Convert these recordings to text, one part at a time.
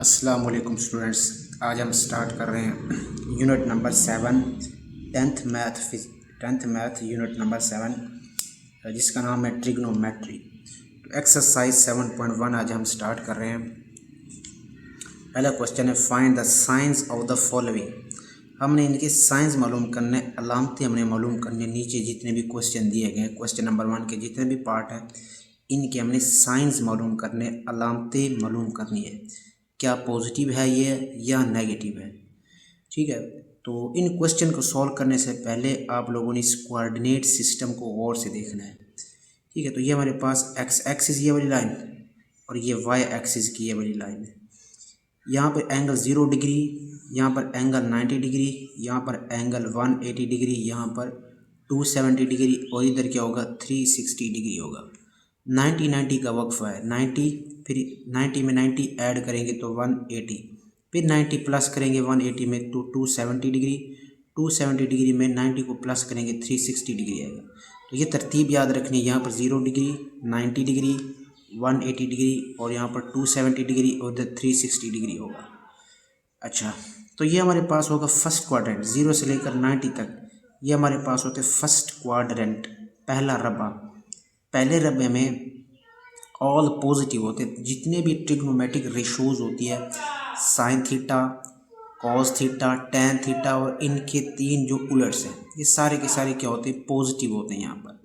अस्सलाम वालेकुम स्टूडेंट्स। आज हम स्टार्ट कर रहे हैं unit number 7 tenth math unit number 7 जिसका नाम है ट्रिग्नोमेट्री। तो एक्सरसाइज 7.1 आज हम स्टार्ट कर रहे हैं। पहला क्वेश्चन है find the science of the following. हमने इनके साइंस मालूम करने, अलामतें हमने मालूम करने। नीचे जितने भी क्वेश्चन दिए गए क्वेश्चन नंबर 1 के जितने भी पार्ट हैं इनके हमने साइंस मालूम करने, अलामतें मालूम करनी है, क्या पॉजिटिव है ये या नेगेटिव है। ठीक है, तो इन क्वेश्चन को सॉल्व करने से पहले आप लोगों ने इस कोऑर्डिनेट सिस्टम को गौर से देखना है। ठीक है, तो ये हमारे पास एक्स एक्सिस ये वाली लाइन और ये वाई एक्सिस की ये वाली लाइन है। यहाँ पर एंगल 0 डिग्री, यहाँ पर एंगल 90 डिग्री, यहाँ पर एंगल 180 डिग्री, यहाँ पर 270 डिग्री और इधर क्या होगा 360 डिग्री होगा। 90 का वक्फा है 90, फिर 90 में 90 ऐड करेंगे तो 180, फिर 90 प्लस करेंगे 180 में तो 270 डिग्री, 270 डिग्री में 90 को प्लस करेंगे 360 डिग्री आएगा। तो ये तरतीब याद रखनी है, यहाँ पर 0 डिग्री, 90 डिग्री, 180 डिग्री और यहाँ पर 270 डिग्री और इधर 360 डिग्री होगा। अच्छा, तो ये हमारे पास होगा फर्स्ट क्वाड्रेंट, 0 से लेकर 90 तक ये हमारे पास होते फर्स्ट क्वाड्रेंट, पहला रबा। पहले रबे में ऑल पॉजिटिव होते, जितने भी ट्रिग्नोमेट्रिक रेशोज होती है sine theta, cos theta, tan theta और इनके 3 जो उलट्स हैं ये सारे के सारे क्या होते हैं पॉजिटिव होते हैं यहाँ पर।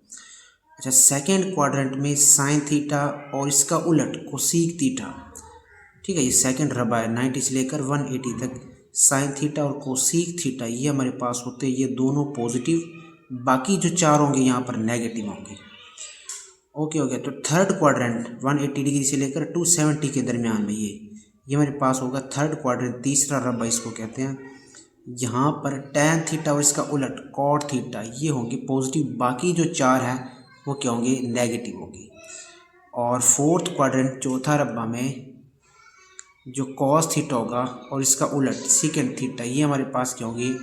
अच्छा, सेकेंड क्वाड्रेंट में साइन थीटा और इसका उलट कोसीक थीटा। ठीक है, ये सेकेंड रबा है 90 से लेकर 180 तक, साइन थीटा और कोसीक थीटा ये हमारे पास होते हैं, ये दोनों पॉजिटिव, बाकी जो 4 होंगे यहाँ पर नेगेटिव होंगे। ओके हो गया। तो थर्ड क्वाड्रेंट 180 डिग्री से लेकर 270 के दरमियान में ये हमारे पास होगा थर्ड क्वाड्रेंट, तीसरा रबा इसको कहते हैं। यहाँ पर टैन थीटा और इसका उलट कॉट थीटा ये होंगे पॉजिटिव, बाकी जो 4 हैं वो क्या होंगे नेगेटिव होंगे। और फोर्थ क्वाड्रेंट चौथा रबा में जो कॉस थीटा होगा और इसका उलट सेकेंड थीटा ये हमारे पास क्या होंगे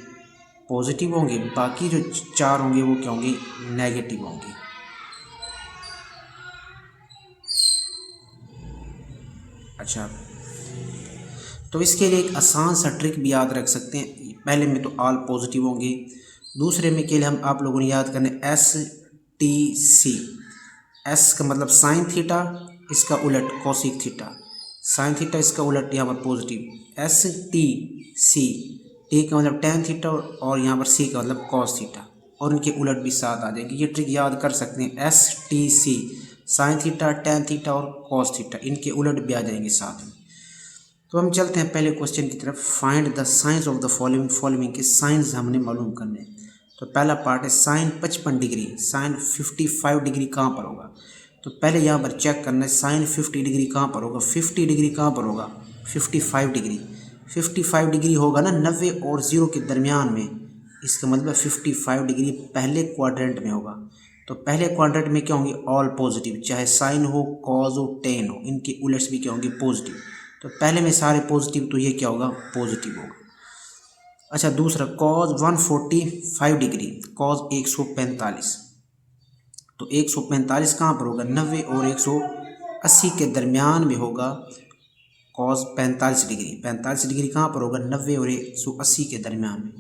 पॉजिटिव होंगे, बाकी जो 4 होंगे वो क्या होंगे नेगेटिव होंगे। अच्छा, तो इसके लिए एक आसान सा ट्रिक भी याद रख सकते हैं। पहले में तो ऑल पॉजिटिव होंगे, दूसरे में के लिए हम आप लोगों ने याद करने STC। एस का मतलब साइन थीटा, इसका उलट कोसिक थीटा, साइन थीटा इसका उलट यहाँ पर पॉजिटिव। STC, टी का मतलब टैन थीटा और यहाँ पर सी का मतलब कॉस थीटा और इनके उलट भी साथ आ जाएंगे। ये ट्रिक याद कर सकते हैं, STC sine theta, tan theta और कॉस थीटा इनके उलट भी आ जाएंगे साथ में। तो हम चलते हैं पहले क्वेश्चन की तरफ। Find the science of the following के साइंस हमने मालूम करने। तो पहला पार्ट है साइन 55 डिग्री, साइन 55 डिग्री कहाँ पर होगा। तो पहले यहाँ पर चेक करना है साइन 50 डिग्री कहाँ पर होगा, 50 डिग्री कहाँ पर होगा 55 डिग्री। 55 डिग्री होगा ना 90 और 0 के दरमियान में, इसका मतलब 55 डिग्री पहले क्वाड्रेंट में होगा। तो पहले क्वाड्रेंट में क्या होंगे ऑल पॉजिटिव, चाहे साइन हो, कॉज हो, टेन हो, इनके उलट्स भी क्या होंगे पॉजिटिव। तो पहले में सारे पॉजिटिव, तो ये क्या होगा पॉजिटिव होगा। अच्छा, दूसरा कॉज 145 डिग्री, कॉज 145, तो 145 कहाँ पर होगा 90 और 180 के दरमियान में होगा। कॉज 45 डिग्री, 45 डिग्री कहाँ पर होगा 90 और 180 के दरमियान में।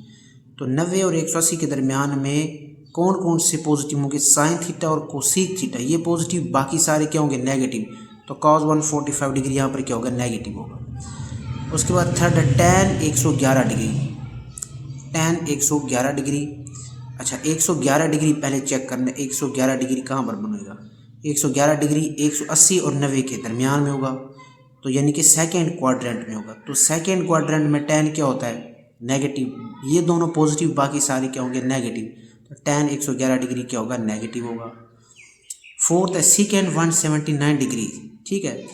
तो 90 और 180 के दरमियान में कौन कौन से पॉजिटिव होंगे, साइन थीटा और कोसिक थीटा ये पॉजिटिव, बाकी सारे क्या होंगे नेगेटिव। तो कॉस 145 डिग्री यहाँ पर क्या होगा नेगेटिव होगा। उसके बाद थर्ड है टैन 111 डिग्री, टैन 111 डिग्री। अच्छा, 111 डिग्री पहले चेक करना, 111 डिग्री कहाँ पर बनेगा, 111 डिग्री 180 और 90 के दरमियान में होगा, तो यानी कि सेकेंड क्वाड्रेंट में होगा। तो सेकेंड क्वाड्रेंट में टैन क्या होता है नेगेटिव, ये दोनों पॉजिटिव बाकी सारे क्या होंगे नेगेटिव। तो टैन 111 डिग्री क्या होगा नेगेटिव होगा। फोर्थ है सेकेंड 179 डिग्री। ठीक है,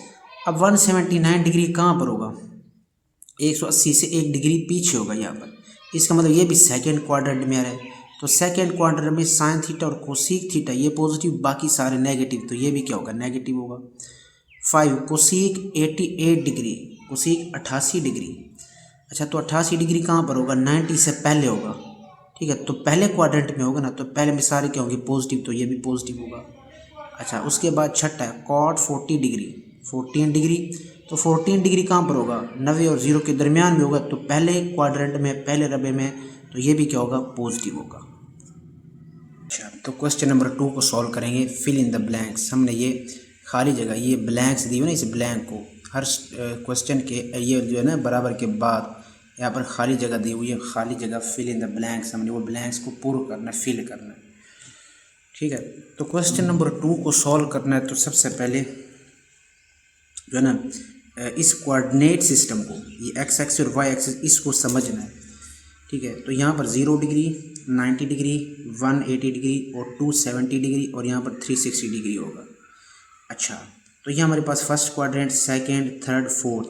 अब 179 डिग्री कहाँ पर होगा 180 से 1 डिग्री पीछे होगा यहाँ पर, इसका मतलब ये भी सेकेंड क्वाड्रेंट में आ रहा है। तो सेकेंड क्वाड्रेंट में साइन थीटा और कोसिक थीटा ये पॉजिटिव, बाकी सारे नेगेटिव, तो ये भी क्या होगा नेगेटिव होगा। 5 कोसिक 88 डिग्री, कोसिक 88 डिग्री। अच्छा, तो 88 डिग्री कहाँ पर होगा 90 से पहले होगा। ठीक है, तो पहले क्वाड्रेंट में होगा ना, तो पहले में सारे क्या होंगे पॉजिटिव, तो ये भी पॉजिटिव होगा। अच्छा, उसके बाद छठा है कॉट 40 डिग्री, 14 डिग्री। तो 14 डिग्री कहाँ पर होगा, 90 और 0 के दरमियान में होगा, तो पहले क्वाड्रेंट में, पहले रबे में, तो ये भी क्या होगा, पॉजिटिव होगा। अच्छा, तो क्वेश्चन नंबर 2 को सॉल्व करेंगे। Fill in the blanks. हमने ये खाली जगह, ये ब्लैंक्स दी हुई ना, इस ब्लैंक को हर क्वेश्चन के ये जो है ना बराबर के बाद यहाँ पर खाली जगह दी हुई है, खाली जगह फिल इन द ब्लैंक्स, हमने वो ब्लैंक्स को पूरा करना, फिल करना है। ठीक है, तो क्वेश्चन नंबर 2 को सॉल्व करना है। तो सबसे पहले जो है ना इस कोऑर्डिनेट सिस्टम को, ये एक्स एक्सिस और वाई एक्सिस, इसको समझना है। ठीक है, तो यहाँ पर 0 डिग्री, 90 डिग्री, 180 डिग्री और 270 डिग्री और यहाँ पर 360 डिग्री होगा। अच्छा, तो ये हमारे पास first quadrant, second, third, fourth.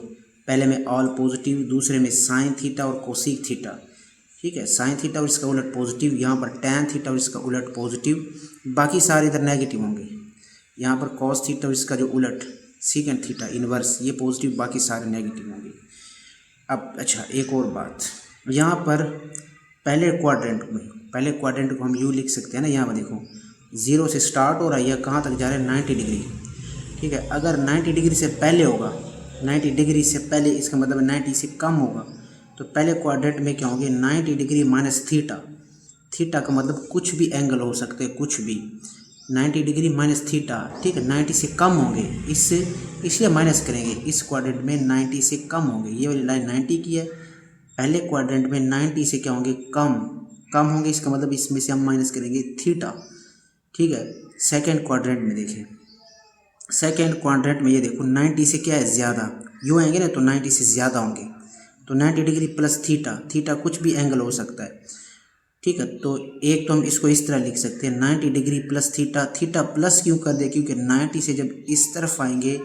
पहले में ऑल पॉजिटिव, दूसरे में साइन थीटा और कोसिक थीटा। ठीक है, साइन थीटा और इसका उलट पॉजिटिव, यहाँ पर टैन थीटा और इसका उलट पॉजिटिव, बाकी सारे इधर नेगेटिव होंगे। यहाँ पर कॉस थीटा और इसका जो उलट सीकेंड थीटा इनवर्स, ये पॉजिटिव, बाकी सारे नेगेटिव होंगे। अब अच्छा, एक और बात, यहाँ पर पहले क्वाड्रेंट को हम यूँ लिख सकते हैं ना, यहाँ पर देखो 0 से स्टार्ट हो रहा है, यह कहाँ तक जा रहा है, 90 डिग्री। ठीक है, अगर 90 डिग्री से पहले होगा, 90 डिग्री से पहले, इसका मतलब 90 से कम होगा, तो पहले क्वाड्रेंट में क्या होंगे, 90 डिग्री माइनस थीटा। थीटा का मतलब कुछ भी एंगल हो सकते हैं, कुछ भी, 90 डिग्री माइनस थीटा। ठीक है, 90 से कम होंगे, इससे इसलिए माइनस करेंगे, इस क्वाड्रेंट में 90 से कम होंगे। ये वाली लाइन 90 की है, पहले क्वाड्रेंट में 90 से क्या होंगे, कम होंगे, इसका मतलब इसमें से हम माइनस करेंगे थीटा। ठीक है, सेकंड क्वाड्रेंट में देखें, सेकंड क्वाड्रेंट में ये देखो 90 से क्या है, ज़्यादा, यूँ आएंगे ना तो 90 से ज़्यादा होंगे, तो 90 डिग्री प्लस थीटा, थीटा कुछ भी एंगल हो सकता है। ठीक है, तो एक तो हम इसको इस तरह लिख सकते हैं, 90 degree plus theta. Theta plus क्यों कर दे, क्योंकि 90 से जब इस तरफ आएंगे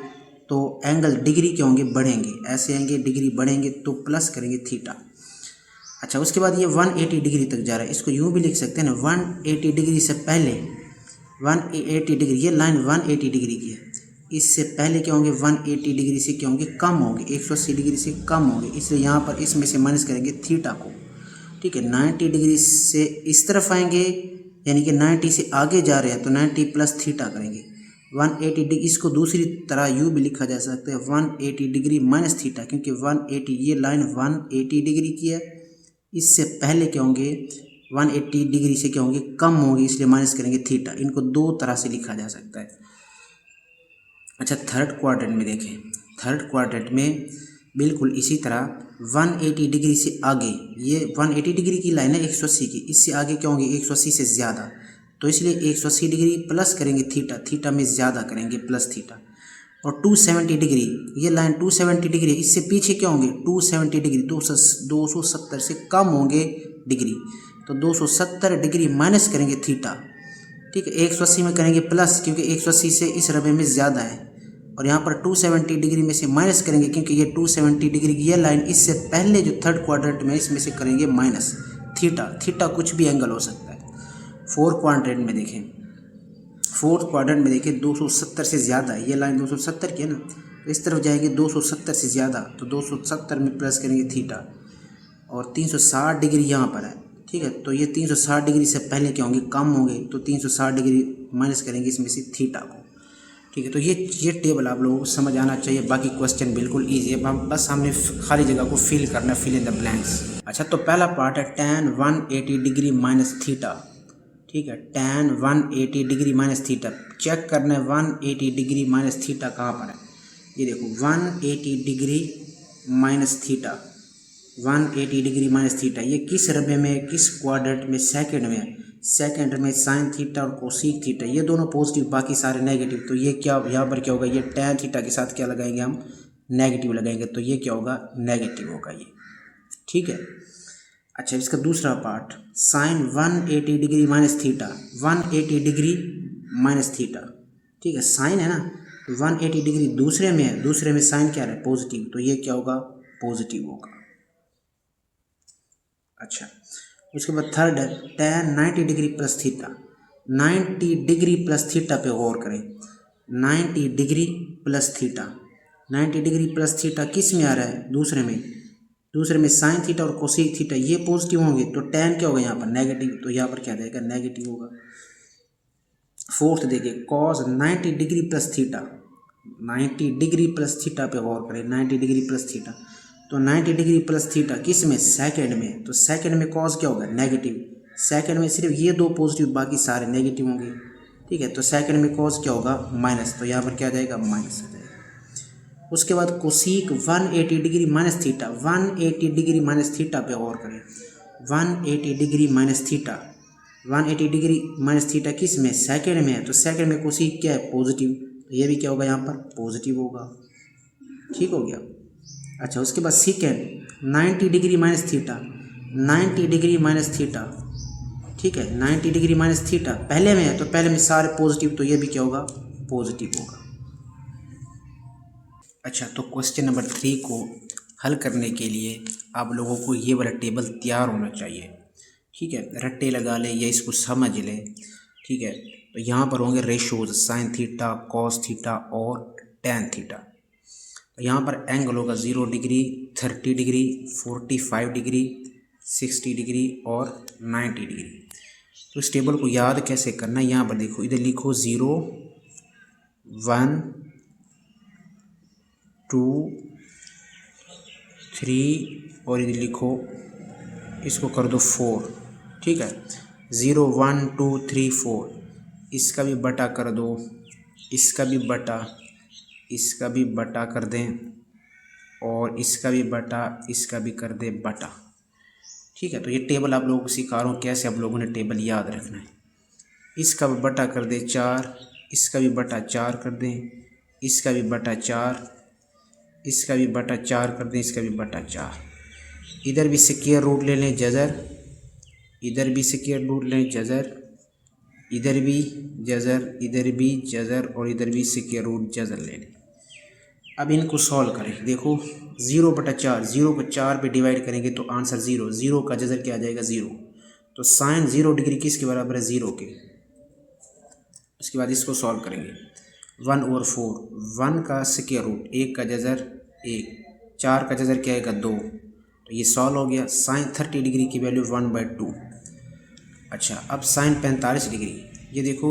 तो एंगल डिग्री के होंगे, बढ़ेंगे, ऐसे आएंगे डिग्री बढ़ेंगे, तो प्लस करेंगे थीटा। अच्छा, उसके बाद ये 180 डिग्री तक जा रहा है, इसको यूँ भी लिख सकते हैं ना, 180 डिग्री से पहले, 180 डिग्री, ये लाइन 180 डिग्री की है, इससे पहले क्या होंगे, 180 डिग्री से क्या होंगे, कम होंगे, 180 डिग्री से कम होंगे, इसलिए यहाँ पर इसमें से माइनस करेंगे थीटा को। ठीक है, 90 डिग्री से इस तरफ आएंगे, यानी कि 90 से आगे जा रहे हैं, तो 90 प्लस थीटा करेंगे। 180 डिग्री, इसको दूसरी तरह यूँ भी लिखा जा सकता है, 180 डिग्री माइनस थीटा, क्योंकि 180, ये लाइन 180 डिग्री की है, इससे पहले क्या होंगे, 180 डिग्री से क्या होंगे, कम होंगे, इसलिए माइनस करेंगे थीटा। इनको दो तरह से लिखा जा सकता है। अच्छा, थर्ड क्वाड्रेंट में देखें, थर्ड क्वाड्रेंट में बिल्कुल इसी तरह 180 डिग्री से आगे, ये 180 डिग्री की लाइन है 180 की, इससे आगे क्या होंगे, 180 से ज़्यादा, तो इसलिए 180 डिग्री प्लस करेंगे थीटा, थीटा में ज़्यादा करेंगे, प्लस थीटा। और 270 डिग्री, ये लाइन 270 डिग्री, इससे पीछे क्या होंगे, 270 डिग्री, 270 से कम होंगे डिग्री, तो 270 डिग्री माइनस करेंगे थीटा। ठीक है, 180 में करेंगे प्लस, क्योंकि 180 से इस रबे में ज़्यादा है, और यहाँ पर 270 डिग्री में से माइनस करेंगे, क्योंकि ये 270 डिग्री की ये लाइन इससे पहले जो थर्ड क्वाड्रेंट में, इसमें से करेंगे माइनस थीटा। थीटा कुछ भी एंगल हो सकता है। फोर्थ क्वाड्रेंट में देखें, फोर्थ क्वाड्रेंट में देखें 270 से ज़्यादा है, ये लाइन 270 की है ना, तो इस तरफ जाएंगे 270 से ज़्यादा, तो 270 में प्लस करेंगे थीटा, और 360 डिग्री यहाँ पर है। ठीक है, तो ये 360 डिग्री से पहले क्या होंगे, कम होंगे, तो 360 डिग्री माइनस करेंगे इसमें से थीटा को। ठीक है, तो ये टेबल आप लोगों को समझ आना चाहिए, बाकी क्वेश्चन बिल्कुल ईजी है, बस हमने खाली जगह को फिल करना, फिल इन द ब्लैंक्स। अच्छा, तो पहला पार्ट है tan 180 डिग्री माइनस थीटा। ठीक है, tan 180 degree minus theta check करना है, 180 डिग्री माइनस थीटा कहाँ पर है, ये देखो 180 degree minus theta, 180 degree minus theta, ये किस रबे में, किस क्वाड्रेंट में, सेकंड में, सेकंड में साइन थीटा और कोसिक थीटा, ये दोनों पॉजिटिव, बाकी सारे नेगेटिव, तो ये क्या, यहाँ पर क्या होगा, ये tan थीटा के साथ क्या लगाएंगे हम, नेगेटिव लगाएंगे, तो ये क्या होगा, नेगेटिव होगा ये। ठीक है, अच्छा, इसका दूसरा part, sine 180 degree minus theta, 180 degree minus theta. ठीक है, साइन है ना, तो 180 डिग्री दूसरे में है, दूसरे में साइन क्या है, पॉजिटिव, तो ये क्या होगा, पॉजिटिव होगा। अच्छा, उसके बाद थर्ड है tan 90 degree plus theta, 90 degree plus theta पे गौर करें, 90 degree plus theta, 90 degree plus theta किस में आ रहा है, दूसरे में साइन थीटा और कोसिक थीटा, ये पॉजिटिव होंगे, तो tan क्या होगा यहाँ पर, नेगेटिव, तो यहाँ पर क्या देगा, नेगेटिव होगा। फोर्थ देखिए, cos 90 degree plus theta, 90 degree plus theta पे गौर करें, 90 डिग्री प्लस थीटा। तो 90 डिग्री प्लस थीटा किस में, सेकंड में। तो सेकंड में कॉस क्या होगा, नेगेटिव। सेकंड में सिर्फ ये दो पॉजिटिव, बाकी सारे नेगेटिव होंगे, ठीक है। तो सेकंड में कॉस क्या होगा, माइनस, तो यहाँ पर क्या आ जाएगा, माइनस आ जाएगा। उसके बाद कोसीक 180 degree minus theta, 180 degree minus theta पे गौर करें, 180 degree minus theta, 180 degree minus theta किस में, सेकंड में है। तो सेकंड में कोसीक क्या है, पॉजिटिव, तो ये भी क्या होगा, यहाँ पर पॉजिटिव होगा, ठीक हो गया। अच्छा, उसके बाद second 90 degree minus theta, 90 degree minus theta, ठीक है, 90 डिग्री माइनस थीटा पहले में है, तो पहले में सारे पॉजिटिव, तो ये भी क्या होगा, पॉजिटिव होगा। अच्छा, तो क्वेश्चन नंबर 3 को हल करने के लिए आप लोगों को ये वाला टेबल तैयार होना चाहिए, ठीक है। रट्टे लगा ले या इसको समझ ले, ठीक है। तो यहाँ पर होंगे ratios, sine theta, cos theta और टेन थीटा। तो यहाँ पर एंगल होगा 0 डिग्री, 30 डिग्री, 45 डिग्री, 60 डिग्री और 90 डिग्री। तो इस टेबल को याद कैसे करना है, यहाँ पर देखो, इधर लिखो 0, 1, 2, 3 और इधर लिखो, इसको कर दो 4, ठीक है। 0, 1, 2, 3, 4, इसका भी बटा कर दो, इसका भी बटा, इसका भी बटा कर दें, और इसका भी बटा, इसका भी कर दे बटा, ठीक है। तो ये टेबल आप लोगों को सिखा रहा हूँ कैसे आप लोगों ने टेबल याद रखना है। इसका भी बटा कर दे 4, इसका भी बटा 4 कर दें, इसका भी बटा 4, इसका भी बटा 4 कर दें, इसका भी बटा 4। इधर भी स्क्वायर रूट ले लें जज़र, इधर भी स्क्वायर रूट लें जज़र, इधर भी जज़र, इधर भी जज़र और इधर भी स्क्वायर रूट जज़र ले लें। अब इनको सॉल्व करें, देखो 0/4, 0 को 4 पे डिवाइड करेंगे तो आंसर 0, 0 का जज़र क्या आ जाएगा, 0। तो साइन 0 डिग्री किसके बराबर है, 0 के। उसके बाद इसको सॉल्व करेंगे, 1/4, 1 का स्क्वायर रूट, 1 का जज़र 1, 4 का जज़र क्या आएगा, 2। तो ये सॉल्व हो गया। साइन 30 डिग्री की वैल्यू 1/2। अच्छा, अब साइन 45 डिग्री, ये देखो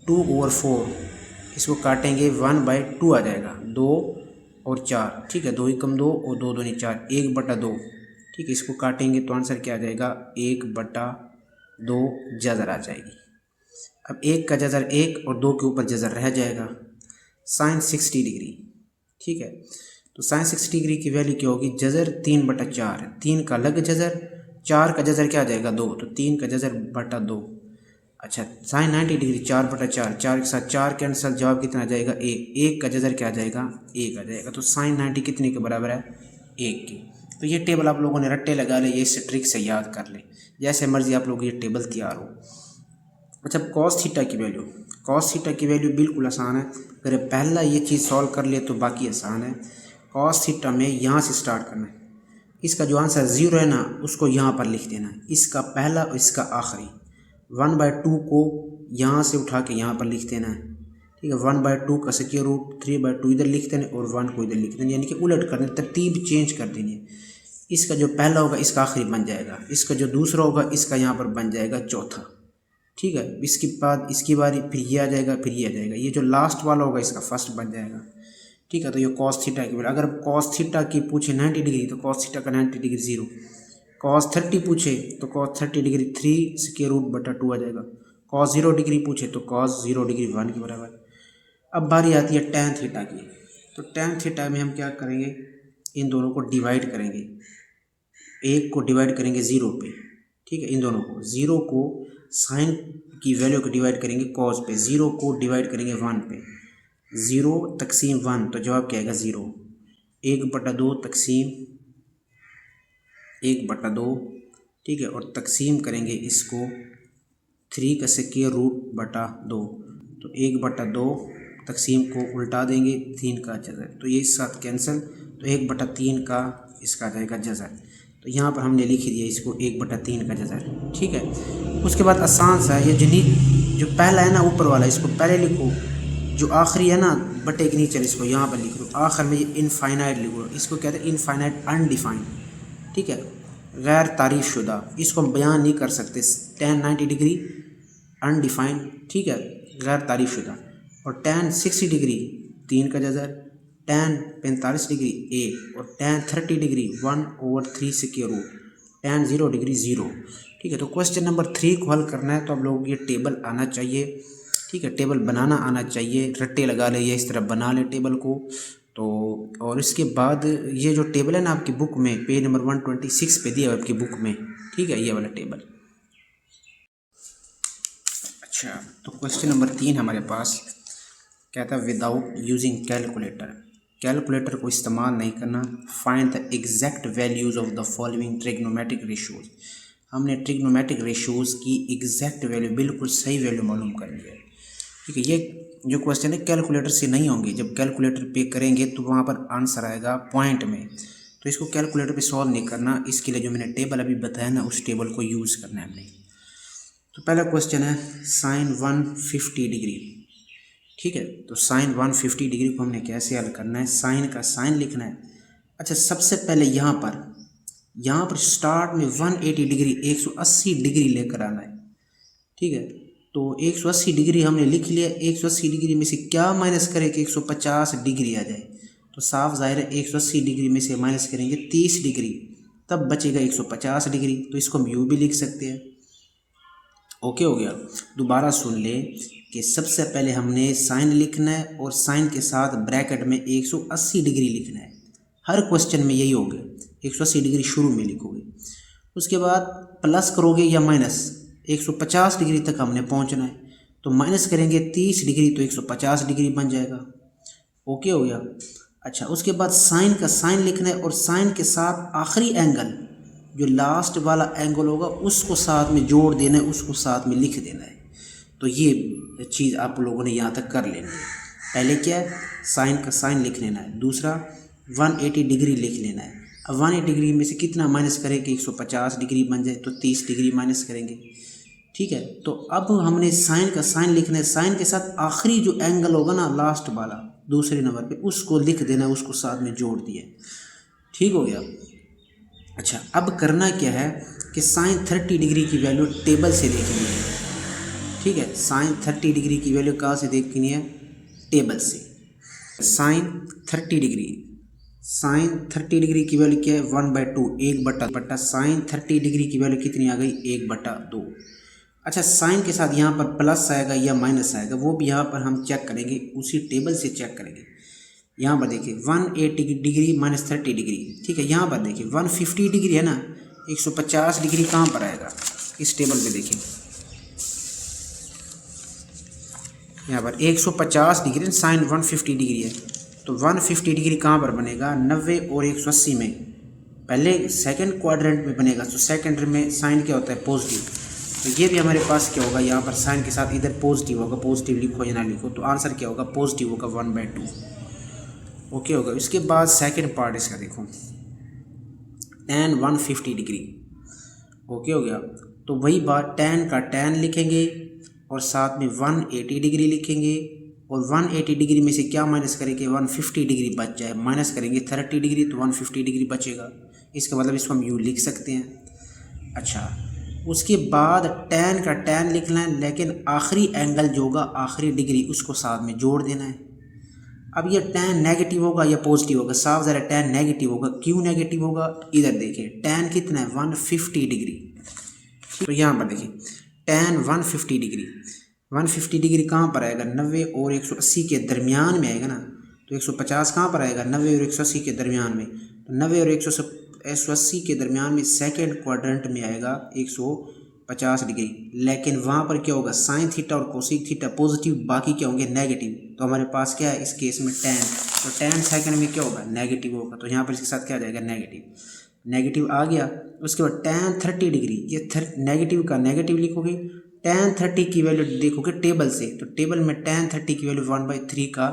2/4, इसको काटेंगे 1/2 आ जाएगा, 2 और 4, ठीक है, 2 एकम 2 और 2 दूनी 4, 1/2, ठीक है। इसको काटेंगे तो आंसर क्या आ जाएगा, 1/2 जज़र आ जाएगी। अब 1 का जज़र 1 और 2 के ऊपर जज़र रह जाएगा। साइन 60 डिग्री, ठीक है। तो साइन 60 डिग्री की वैल्यू क्या होगी, जज़र 3/4 है, 3 का लग जज़र, 4 का जज़र क्या आ जाएगा, 2, तो 3 का जज़र बटा 2। अच्छा, साइन 90 डिग्री 4/4, 4 के साथ 4 कैंसल, जवाब कितना आ जाएगा, 1, 1 का जज़र क्या आ जाएगा, 1 आ जाएगा। तो साइन 90 कितने के बराबर है, 1 के। तो ये टेबल आप लोगों ने रट्टे लगा ले, ये इस ट्रिक से याद कर ले, जैसे मर्जी आप लोग ये टेबल तैयार हो। अच्छा, कॉस थीटा की वैल्यू, कॉस थीटा की वैल्यू बिल्कुल आसान है, अगर पहला ये चीज़ सॉल्व कर ले तो बाकी आसान है। कॉस थीटा में यहाँ से स्टार्ट करना है, इसका जो आंसर 0 है ना उसको यहाँ पर लिख देना है, इसका पहला और इसका आखिरी। 1/2 को यहाँ से उठा के यहाँ पर लिख देना है, ठीक है। 1/2 का स्क्वायर रूट, 3/2 इधर लिख देना और 1 को इधर लिख देना, यानी कि उलट कर देना, तरतीब चेंज कर देनी है। इसका जो पहला होगा इसका आखिरी बन जाएगा, इसका जो दूसरा होगा इसका यहाँ पर बन जाएगा चौथा, ठीक है। इसके बाद इसकी बारी, फिर ये आ जाएगा, फिर ये आ जाएगा, ये जो लास्ट वाला होगा इसका फर्स्ट बन जाएगा, ठीक है। तो ये कॉस थीटा की वैल्यू, अगर कॉस थीटा की पूछे 90 डिग्री तो कॉस थीटा का 90 डिग्री 0, कॉस 30 पूछे तो कॉस 30 डिग्री 3 स्क्वायर रूट बटा 2 आ जाएगा, कॉस 0 डिग्री पूछे तो कॉस 0 डिग्री 1 के बराबर। अब बारी आती है टेन थीटा की, तो टेन थीटा में हम क्या करेंगे, इन दोनों को डिवाइड करेंगे, 1 को डिवाइड करेंगे 0 पे, ठीक है, इन दोनों को, 0 को साइन की वैल्यू को डिवाइड करेंगे कॉस पे, 0 को डिवाइड करेंगे 1 पे, 0 तकसीम 1 तो जवाब क्या आएगा, 0। 1/2 तकसीम 1/2, ठीक है, और तकसीम करेंगे इसको 3 का स्क्वायर रूट बटा 2, तो 1/2 तकसीम को उल्टा देंगे 3 का जज़र, तो ये इस साथ कैंसिल, तो 1/3 का इसका जाएगा जज़र, तो यहाँ पर हमने लिख दिया इसको 1/3 का जज़र, ठीक है। उसके बाद आसान सा ये जो पहला है ना ऊपर वाला, इसको पहले लिखो, जो आखिरी है ना बटे के नीचे, इसको यहाँ पर लिख लो, आखिर में ये इनफाइनाइट लिखो, इसको कहते हैं इनफाइनाइट अनडिफाइंड, ठीक है, गैर तारीफ़ शुदा, इसको हम बयान नहीं कर सकते। tan 90 डिग्री अनडिफाइंड, ठीक है, गैर तारीफ़ शुदा, और tan 60 डिग्री 3 का जज़र, tan 45 डिग्री 1 और tan 30 degree 1/3 square root, tan 0 degree 0। ठीक है, तो क्वेश्चन नंबर 3 को हल करना है तो आप लोगों को ये टेबल आना चाहिए। ठीक है, टेबल बनाना आना चाहिए, रट्टे लगा ले या इस तरह बना ले टेबल को। तो और इसके बाद ये जो टेबल है ना आपकी बुक में पेज नंबर 126 पे दिया है आपकी बुक में। ठीक है, ये वाला टेबल। अच्छा, तो क्वेश्चन नंबर 3 हमारे पास कहता है विदाउट यूजिंग कैलकुलेटर, कैलकुलेटर को इस्तेमाल नहीं करना। Find the exact values of the following trigonometric ratios. हमने ट्रिग्नोमेट्रिक रेशियोज़ की एग्जैक्ट वैल्यू, बिल्कुल सही वैल्यू मालूम करनी है। ठीक है, ये जो क्वेश्चन है कैलकुलेटर से नहीं होंगे, जब कैलकुलेटर पे करेंगे तो वहाँ पर आंसर आएगा पॉइंट में। तो इसको कैलकुलेटर पे सॉल्व नहीं करना, इसके लिए जो मैंने टेबल अभी बताया ना उस टेबल को यूज़ करना है हमने। तो पहला क्वेश्चन है साइन 150 डिग्री। ठीक है, तो साइन 150 डिग्री को हमने कैसे हल करना है, साइन का साइन लिखना है। अच्छा, सबसे पहले यहाँ पर स्टार्ट में 180 डिग्री 180 डिग्री लेकर आना है। ठीक है, तो 180 डिग्री हमने लिख लिया। 180 डिग्री में से क्या माइनस करें कि 150 डिग्री आ जाए, तो साफ जाहिर है 180 डिग्री में से माइनस करेंगे 30 डिग्री, तब बचेगा 150 डिग्री। तो इसको हम यू भी लिख सकते हैं। ओके हो गया। दोबारा सुन ले कि सबसे पहले हमने साइन लिखना है और साइन के साथ ब्रैकेट में 180 डिग्री लिखना है। हर क्वेश्चन में यही होगा, 180 डिग्री शुरू में लिखोगे, उसके बाद प्लस करोगे या माइनस, 150 डिग्री तक हमने पहुंचना है, तो माइनस करेंगे 30 डिग्री तो 150 डिग्री बन जाएगा। ओके हो गया। अच्छा, उसके बाद साइन का साइन लिखना है और साइन के साथ आखिरी एंगल, जो लास्ट वाला एंगल होगा उसको साथ में जोड़ देना है, उसको साथ में लिख देना है। तो ये चीज़ आप लोगों ने यहाँ तक कर लेनी है। पहले क्या है, साइन का साइन लिख लेना है, दूसरा 180 डिग्री लिख लेना है। अब 180 डिग्री में से कितना माइनस करें कि 150 डिग्री बन जाए, तो 30 डिग्री माइनस करेंगे। ठीक है, तो अब हमने साइन का साइन लिखना है, साइन के साथ आखिरी जो एंगल होगा ना लास्ट वाला दूसरे नंबर पे, उसको लिख देना है, उसको साथ में जोड़ दिया। ठीक हो गया। अच्छा, अब करना क्या है कि साइन 30 डिग्री की वैल्यू टेबल से देखनी है। ठीक है, साइन 30 डिग्री की वैल्यू कहाँ से देखनी है, टेबल से। साइन 30 डिग्री, साइन 30 डिग्री की वैल्यू क्या है, 1/2, 1/2। साइन 30 डिग्री की वैल्यू कितनी आ गई, 1/2। अच्छा, साइन के साथ यहाँ पर प्लस आएगा या माइनस आएगा, वो भी यहाँ पर हम चेक करेंगे, उसी टेबल से चेक करेंगे। यहाँ पर देखिए 180 डिग्री माइनस 30 डिग्री। ठीक है, यहाँ पर देखिए 150 डिग्री है ना, 150 डिग्री कहाँ पर आएगा, इस टेबल पे देखिए, यहाँ पर 150 डिग्री, साइन 150 डिग्री है, तो 150 डिग्री कहाँ पर बनेगा, 90 और 180 में, पहले सेकंड क्वाड्रेंट में बनेगा। तो सेकंड में साइन क्या होता है, पॉजिटिव, तो ये भी हमारे पास क्या होगा, यहाँ पर साइन के साथ इधर पॉजिटिव होगा, पॉजिटिव लिखो या ना लिखो, तो आंसर क्या होगा, पॉजिटिव होगा, 1/2। ओके होगा। इसके बाद सेकंड पार्ट इसका देखो, tan 150 डिग्री। ओके हो गया, तो वही बात, tan का tan लिखेंगे और साथ में 180 डिग्री लिखेंगे, और 180 डिग्री में से क्या माइनस करेंगे, 150 डिग्री बच जाए, माइनस करेंगे 30 डिग्री तो 150 डिग्री बचेगा। इसका मतलब इसको हम यू लिख सकते हैं। अच्छा, उसके बाद tan का tan लिखना है, लेकिन आखिरी एंगल जो होगा, आखिरी डिग्री, उसको साथ में जोड़ देना है। अब ये tan नेगेटिव होगा या पॉजिटिव होगा, साफ ज़रा tan नेगेटिव होगा। क्यों नेगेटिव होगा, इधर देखिए tan कितना है, 150 डिग्री। तो यहाँ पर देखिए tan 150 डिग्री, 150 डिग्री कहाँ पर आएगा, 90 और 180 के दरमियान में आएगा ना, तो 150 कहाँ पर आएगा, 90 और 180 के दरमियान में, तो 90 और 180 के दरमियान में सेकेंड क्वाड्रेंट में आएगा 150 डिग्री। लेकिन वहाँ पर क्या होगा, साइन थीटा और कोसिक थीटा पॉजिटिव, बाकी क्या होंगे, नेगेटिव। तो हमारे पास क्या है इस केस में tan, तो tan सेकंड में क्या होगा, नेगेटिव होगा, तो यहाँ पर इसके साथ क्या आ जाएगा, नेगेटिव। नेगेटिव आ गया। उसके बाद tan 30 डिग्री, ये नेगेटिव का नेगेटिव लिखोगे, tan 30 की वैल्यू देखोगे टेबल से, तो टेबल में tan 30 की वैल्यू 1/3 का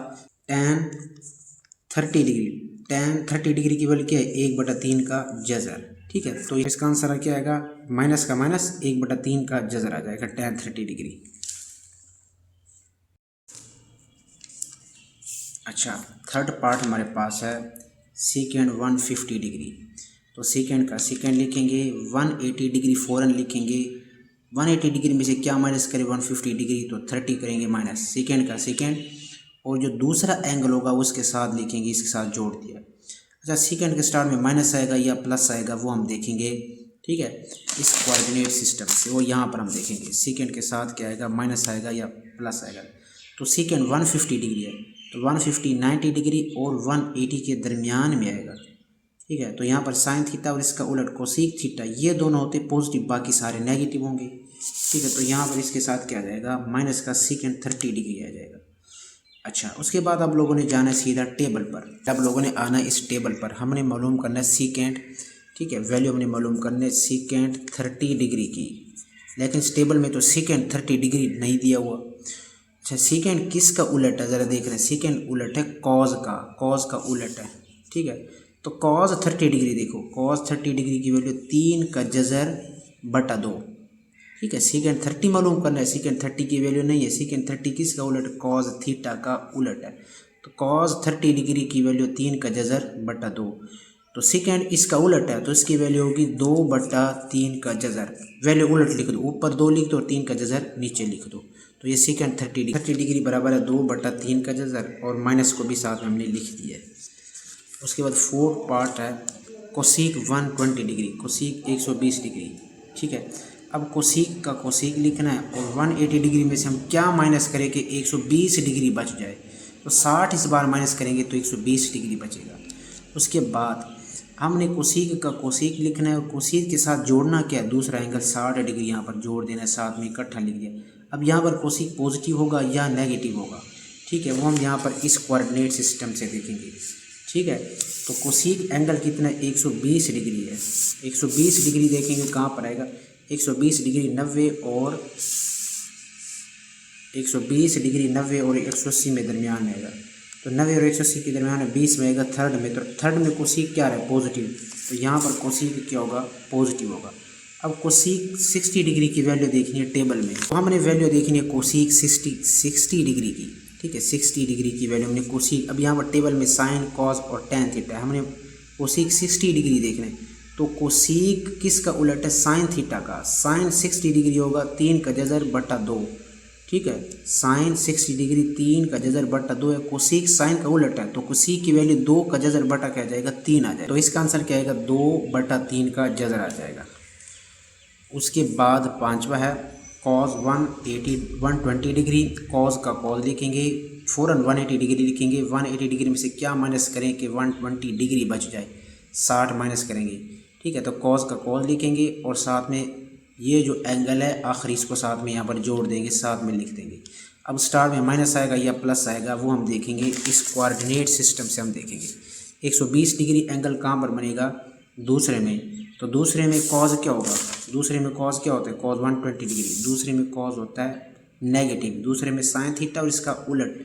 tan 30 डिग्री, tan 30 डिग्री की वैल्यू क्या है, 1/3 का जज़र। ठीक है, तो इसका आंसर क्या आएगा, माइनस का माइनस 1/3 का जज़र आ जाएगा, tan 30 डिग्री। अच्छा, थर्ड पार्ट हमारे पास है सेकेंड 150 डिग्री। तो सेकेंड का सेकेंड लिखेंगे, 180 डिग्री फ़ौरन लिखेंगे। 180 डिग्री में से क्या माइनस करें, 150 डिग्री, तो 30 करेंगे माइनस। सेकेंड का सेकेंड और जो दूसरा एंगल होगा उसके साथ लिखेंगे, इसके साथ जोड़ दिया। अच्छा, सेकेंड के स्टार्ट में माइनस आएगा या प्लस आएगा वो हम देखेंगे, ठीक है, इस कोऑर्डिनेट सिस्टम से। वो यहाँ पर हम देखेंगे सेकेंड के साथ क्या आएगा, माइनस आएगा या प्लस आएगा। तो सेकेंड 150 डिग्री है, तो 150 90 डिग्री और 180 के दरमियान में आएगा, ठीक है। तो यहाँ पर साइन थीटा और इसका उलट कोसेक थीटा, ये दोनों होते पॉजिटिव, बाकी सारे नेगेटिव होंगे, ठीक है। तो यहाँ पर इसके साथ क्या आ जाएगा, माइनस का सेकेंड 30 डिग्री आ जाएगा। अच्छा, उसके बाद आप लोगों ने जाना है सीधा टेबल पर। अब लोगों ने आना है इस टेबल पर, हमने मालूम करना है सेकेंड, ठीक है, वैल्यू हमने मालूम करने सेकेंड 30 डिग्री की, लेकिन इस टेबल में तो सेकेंड 30 डिग्री नहीं दिया हुआ। अच्छा, सेकेंड किसका उलट है ज़रा देख रहे हैं, सेकेंड उलट है कॉज का उलट है, ठीक है। तो कॉज 30 डिग्री देखो, कॉज 30 डिग्री की वैल्यू 3 का जज़र बटा 2, ठीक है। सेकेंड 30 मालूम करना है, सेकेंड 30 की वैल्यू नहीं है, सेकेंड 30 किसका उलट, कॉज थीटा का उलट है। तो कॉज 30 डिग्री की वैल्यू 3 का जज़र बटा 2, तो सेकेंड इसका उलट है तो इसकी वैल्यू होगी 2 बटा 3 का जज़र। वैल्यू उलट लिख दो, ऊपर 2 लिख दो और 3 का जज़र नीचे लिख दो। तो ये सेकेंड 30 डिग्री बराबर है 2 बटा 3 का जज़र, और माइनस को भी साथ में हमने लिख दिया है। उसके बाद फोर्थ पार्ट है कोसेक 120 डिग्री, कोसेक 120 डिग्री, ठीक है। अब कोसेक का कोसेक लिखना है और 180 डिग्री में से हम क्या माइनस करें कि 120 डिग्री बच जाए। तो 60 इस बार माइनस करेंगे तो 120 डिग्री बचेगा। उसके बाद हमने कोसेक का कोसेक लिखना है और कोसेक के साथ जोड़ना क्या है, दूसरा एंगल 60 डिग्री यहाँ पर जोड़ देना है, साथ में इकट्ठा लिख दिया। अब यहाँ पर कोसेक पॉजिटिव होगा या नेगेटिव होगा, ठीक है, वो हम यहाँ पर इस कोऑर्डिनेट सिस्टम से देखेंगे, ठीक है। तो कोसेक एंगल कितना है, 120 डिग्री है। 120 डिग्री देखेंगे कहाँ पर आएगा, 120 डिग्री 90 और 120 डिग्री 90 और 180 में दरमियान आएगा। तो 90 और 180 के दरमियान है, 20 में आएगा थर्ड में। तो थर्ड में कोसेक क्या है, पॉजिटिव, तो यहाँ पर कोसेक क्या होगा, पॉजिटिव होगा। अब कोसेक 60 डिग्री की वैल्यू देखनी है टेबल में, तो हमने वैल्यू देखनी है कोसेक 60 डिग्री की, ठीक है। 60 डिग्री की वैल्यू हमने कोसेक, अब यहाँ पर टेबल में साइन कॉस और टैन थीटा है, हमने कोसेक 60 डिग्री देखना है। तो कोसेक किसका उलट है, साइन थीटा का। साइन 60 डिग्री होगा 3 का जज़र बटा 2, ठीक है। साइन 60 डिग्री 3 का जज़र बटा 2 है। कोसेक साइन का उलट है तो कोसेक की वैल्यू 2 का जज़र बटा क्या आ जाएगा, 3 आ जाएगा। तो इसका आंसर क्या आएगा, 2 बटा 3 का जज़र आ जाएगा। उसके बाद पांचवा है कॉस 120 डिग्री, कॉस का कॉस लिखेंगे, फ़ौरन 180 डिग्री लिखेंगे। 180 डिग्री में से क्या माइनस करें कि 120 डिग्री बच जाए, 60 माइनस करेंगे, ठीक है। तो कॉस का कॉस लिखेंगे और साथ में ये जो एंगल है आखिरी इसको साथ में यहाँ पर जोड़ देंगे, साथ में लिख देंगे। अब स्टार में माइनस आएगा या प्लस आएगा वो हम देखेंगे, इस कोऑर्डिनेट सिस्टम से हम देखेंगे। 120 डिग्री एंगल कहाँ पर बनेगा, दूसरे में। तो दूसरे में कॉज क्या होगा, दूसरे में कॉज क्या होता है, कॉज 120 डिग्री। दूसरे में कॉज होता है नेगेटिव, दूसरे में साइन थीटा और इसका उलट,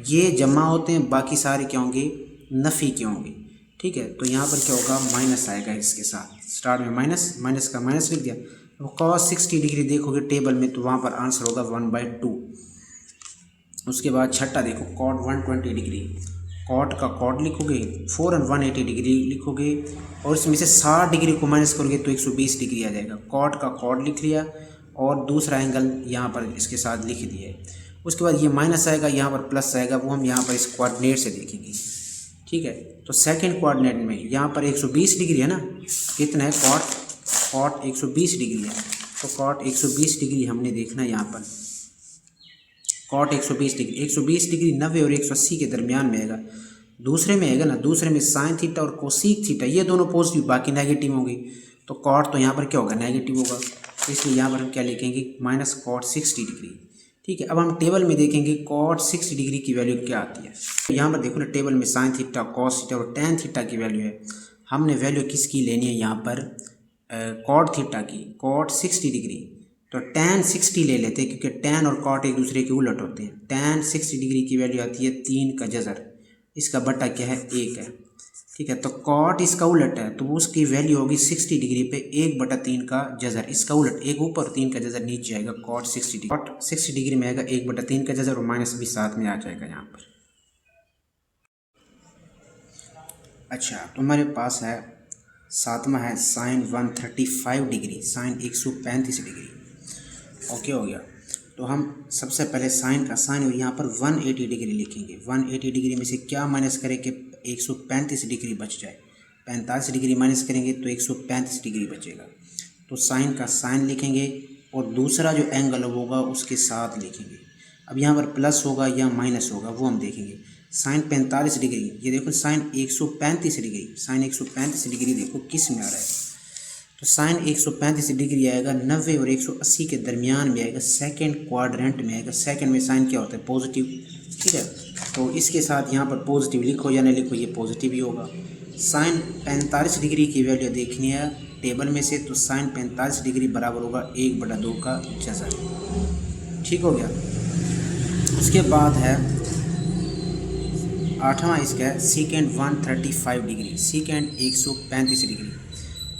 ये जमा होते हैं, बाकी सारे क्या होंगे, नफ़ी के होंगे, ठीक है। तो यहाँ पर क्या होगा, माइनस आएगा इसके साथ, स्टार्ट में माइनस, माइनस का माइनस लिख दिया। तो कॉस 60 डिग्री देखोगे टेबल में तो वहाँ पर आंसर होगा 1/2। उसके बाद छठा देखो कॉट 120 डिग्री, कॉट का कॉट लिखोगे, फ़ौरन 180 डिग्री लिखोगे और इसमें से 60 डिग्री को माइनस करोगे तो 120 डिग्री आ जाएगा। कॉट का कॉट लिख लिया और दूसरा एंगल यहाँ पर इसके साथ लिख दिया है। उसके बाद ये माइनस आएगा, यहाँ पर प्लस आएगा, वो हम यहाँ पर इस कोऑर्डिनेट से देखेंगे, ठीक है। तो सेकंड कोऑर्डिनेट में यहाँ पर 120 डिग्री है ना, कितना है, कॉट 120 डिग्री है। तो कॉट 120 डिग्री हमने देखना है यहाँ पर, कॉट 120 डिग्री, 120 डिग्री 90 और 180 के दरमियान में आएगा। दूसरे में आएगा ना, दूसरे में साइन थीटा और कोसेक थीटा, ये दोनों पॉजिटिव बाकी नेगेटिव होंगे। तो कॉट तो यहाँ पर क्या होगा, नेगेटिव होगा, तो इसलिए यहाँ पर हम क्या लिखेंगे, माइनस कॉट 60 डिग्री, ठीक है। अब हम टेबल में देखेंगे कॉट 60 डिग्री की वैल्यू क्या आती है। तो यहाँ पर देखो ना, टेबल में साइन थीटा, कॉस थीटा और टैन थीटा की वैल्यू है। हमने वैल्यू किसकी लेनी है यहाँ पर, कॉट थीटा की, कॉट 60 डिग्री। तो टैन 60 ले लेते हैं क्योंकि टैन और कॉट एक दूसरे के उलट होते हैं। टैन 60 डिग्री की वैल्यू आती है 3 का जज़र, इसका बटा क्या है, 1 है, ठीक है। तो कॉट इसका उलट है तो उसकी वैल्यू होगी 60 डिग्री पे 1/3 का जज़र, इसका उलट 1 ऊपर 3 का जज़र नीचे आएगा। कॉट 60 डिग्री, कॉट 60 डिग्री में आएगा 1/3 का जज़र और माइनस भी साथ में आ जाएगा यहाँ पर। अच्छा, तो हमारे पास है सातवां है sine 135 degree, sine 135 degree, okay हो गया। तो हम सबसे पहले साइन का साइन और यहाँ पर 180 डिग्री लिखेंगे। 180 डिग्री में से क्या माइनस करें कि 135 डिग्री बच जाए। 45 डिग्री माइनस करेंगे तो 135 डिग्री बचेगा। तो साइन का साइन लिखेंगे और दूसरा जो एंगल होगा उसके साथ लिखेंगे। अब यहाँ पर प्लस होगा या माइनस होगा वो हम देखेंगे। साइन 45 डिग्री, ये देखो साइन 135 डिग्री, साइन 135 डिग्री देखो किस में आ रहा है। तो साइन 135 डिग्री आएगा 90 और 180 के दरमियान में आएगा, सेकंड क्वाड्रेंट में आएगा। सेकंड में साइन क्या होता है? पॉजिटिव। ठीक है, तो इसके साथ यहाँ पर पॉजिटिव लिखो या नहीं लिखो, ये पॉजिटिव ही होगा। साइन 45 डिग्री की वैल्यू देखनी है टेबल में से, तो साइन 45 डिग्री बराबर होगा 1/2 का जज़र। ठीक हो गया। उसके बाद है 8वां इसका है सेकेंड 135 डिग्री, सेकेंड 135 डिग्री।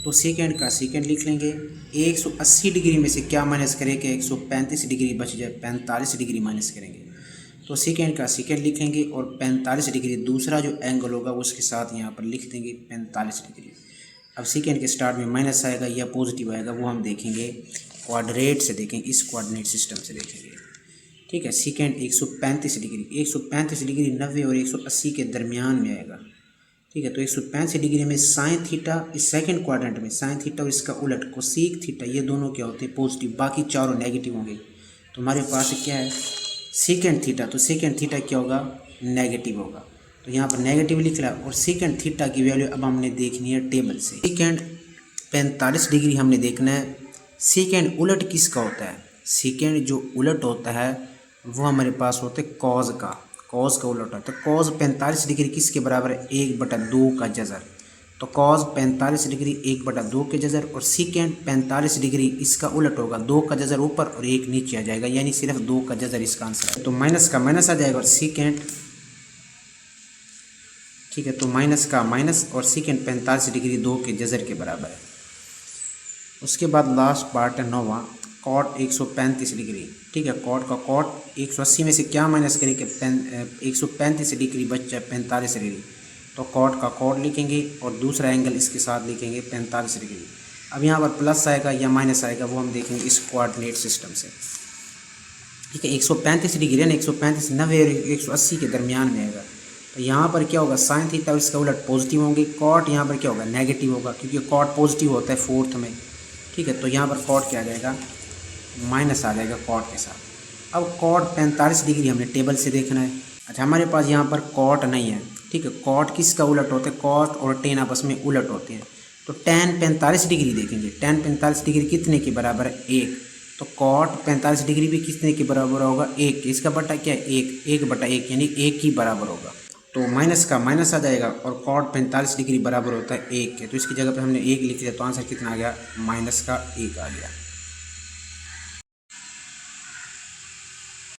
तो सेकेंड का सेकेंड लिख लेंगे। 180 डिग्री में से क्या माइनस करें कि 135 डिग्री बच जाए? 45 डिग्री माइनस करेंगे। तो सेकेंड का सेकेंड लिखेंगे और 45 डिग्री दूसरा जो एंगल होगा उसके साथ यहाँ पर लिख देंगे 45 डिग्री। अब सेकेंड के स्टार्ट में माइनस आएगा या पॉजिटिव आएगा वो हम देखेंगे क्वाड्रेट से, देखेंगे इस कोऑर्डिनेट सिस्टम से देखेंगे। ठीक है, सेकेंड 135 डिग्री, 135 डिग्री 90 और 180 के दरमियान में आएगा। ठीक है, तो 135 डिग्री में साइन थीटा, इस सेकंड क्वाड्रेंट में साइन थीटा और इसका उलट कोसेक थीटा, ये दोनों क्या होते हैं? पॉजिटिव, बाकी चारों नेगेटिव होंगे। तो हमारे पास क्या है? सेकंड थीटा, तो सेकंड थीटा क्या होगा? नेगेटिव होगा। तो यहाँ पर नेगेटिव लिख रहा है और सेकंड थीटा की वैल्यू अब हमने देखनी है टेबल से। सेकंड 45 डिग्री हमने देखना है। सेकंड उलट किसका होता है? सेकंड जो उलट होता है वो हमारे पास होता है कॉज का, कॉज का उलट होता है। तो कॉज 45 डिग्री किसके बराबर है? 1/2 का जज़र। तो कॉज 45 डिग्री 1/2 के जज़र, और सेकेंड 45 डिग्री इसका उलट होगा, 2 का जज़र ऊपर और 1 नीचे आ जाएगा, यानी सिर्फ 2 का जज़र इसका आंसर है। तो माइनस का माइनस आ जाएगा और सेकेंड, ठीक है, तो माइनस का माइनस और सेकेंड 45 डिग्री 2 के जज़र के बराबर है। उसके बाद लास्ट पार्ट है 9वां, कॉट 135 डिग्री। ठीक है, कॉट का कॉट 180 में से क्या माइनस करें कि 135 डिग्री बच जाए 45 डिग्री। तो कॉट का कॉट लिखेंगे और दूसरा एंगल इसके साथ लिखेंगे 45 डिग्री। अब यहाँ पर प्लस आएगा या माइनस आएगा वो हम देखेंगे इस कोऑर्डिनेट सिस्टम से। ठीक है, 135 डिग्री है ना, 135 90 और 180 के दरमियान में आएगा। तो यहाँ पर क्या होगा? साइन थीटा और इसका उलट पॉजिटिव होंगे। कॉट यहाँ पर क्या होगा? नेगेटिव होगा, क्योंकि कॉट पॉजिटिव होता है फोर्थ में। ठीक है, तो यहाँ पर कॉट क्या आ जाएगा? माइनस आ जाएगा कॉट के साथ। अब कॉट 45 डिग्री हमने टेबल से देखना है। अच्छा, हमारे पास यहाँ पर कॉट नहीं है। ठीक है, कॉट किसका उलट होता है? कॉट और टेन आपस में उलट होते हैं। तो टेन 45 डिग्री देखेंगे, टेन 45 डिग्री कितने के बराबर है? 1। तो कॉट 45 डिग्री भी कितने के बराबर होगा? 1। इसका बटा क्या है? 1/1, यानी 1 की बराबर होगा। तो माइनस का माइनस आ जाएगा और कॉट 45 डिग्री बराबर होता है 1 के। तो इसकी जगह पे हमने 1 लिख दिया, तो आंसर कितना आ गया? -1 आ गया।